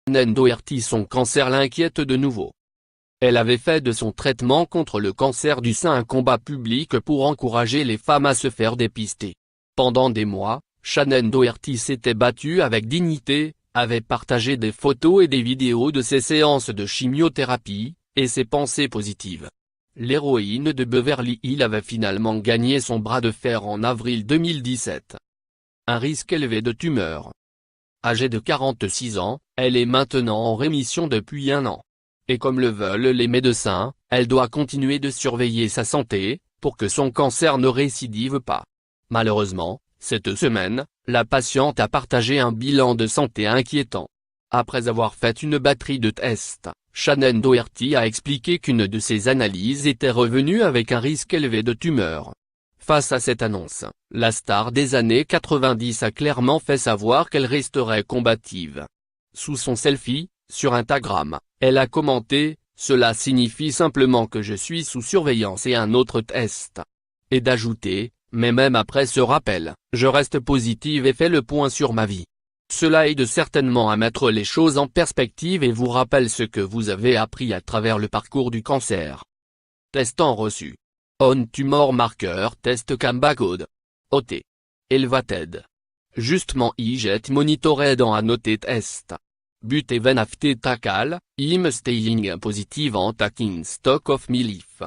Shannon Doherty, son cancer l'inquiète de nouveau. Elle avait fait de son traitement contre le cancer du sein un combat public pour encourager les femmes à se faire dépister. Pendant des mois, Shannon Doherty s'était battue avec dignité, avait partagé des photos et des vidéos de ses séances de chimiothérapie, et ses pensées positives. L'héroïne de Beverly Hills avait finalement gagné son bras de fer en avril 2017. Un risque élevé de tumeur. Âgée de 46 ans, elle est maintenant en rémission depuis 1 an. Et comme le veulent les médecins, elle doit continuer de surveiller sa santé, pour que son cancer ne récidive pas. Malheureusement, cette semaine, la patiente a partagé un bilan de santé inquiétant. Après avoir fait une batterie de tests, Shannon Doherty a expliqué qu'une de ses analyses était revenue avec un risque élevé de tumeur. Face à cette annonce, la star des années 90 a clairement fait savoir qu'elle resterait combative. Sous son selfie, sur Instagram, elle a commenté « Cela signifie simplement que je suis sous surveillance et un autre test ». Et d'ajouter « Mais même après ce rappel, je reste positive et fais le point sur ma vie. Cela aide certainement à mettre les choses en perspective et vous rappelle ce que vous avez appris à travers le parcours du cancer. » Testant reçu. On Tumor Marker Test Cambacode. OT. Elevated. Justement jet monitored en annoté test. But even after tackle, I'm staying positive and taking stock of my life.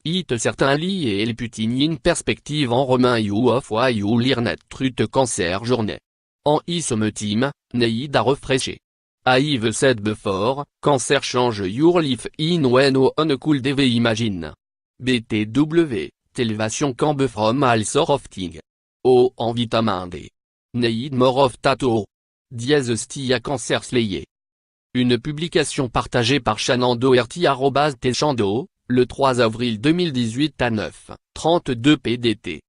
It certainly et el putting in perspective en romain you of why you learned truth cancer journée. En some team, need a refresher. I've said before, cancer change your life in when on cool DV imagine. BTW, Televation cambe from all sort of thing. O en vitamin D. Need more of tato. Dièse stia cancer slayé. Une publication partagée par Shannon Doherty @tchando, le 3 avril 2018 à 9h32 PDT.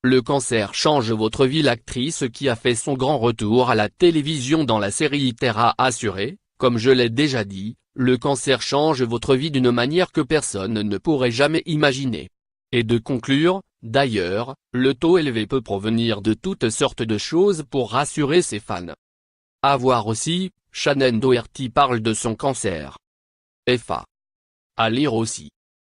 Le cancer change votre vie. L'actrice qui a fait son grand retour à la télévision dans la série Terre a assuré, comme je l'ai déjà dit, le cancer change votre vie d'une manière que personne ne pourrait jamais imaginer. Et de conclure, d'ailleurs, le taux élevé peut provenir de toutes sortes de choses pour rassurer ses fans. À voir aussi, Shannon Doherty parle de son cancer. FA. À lire aussi.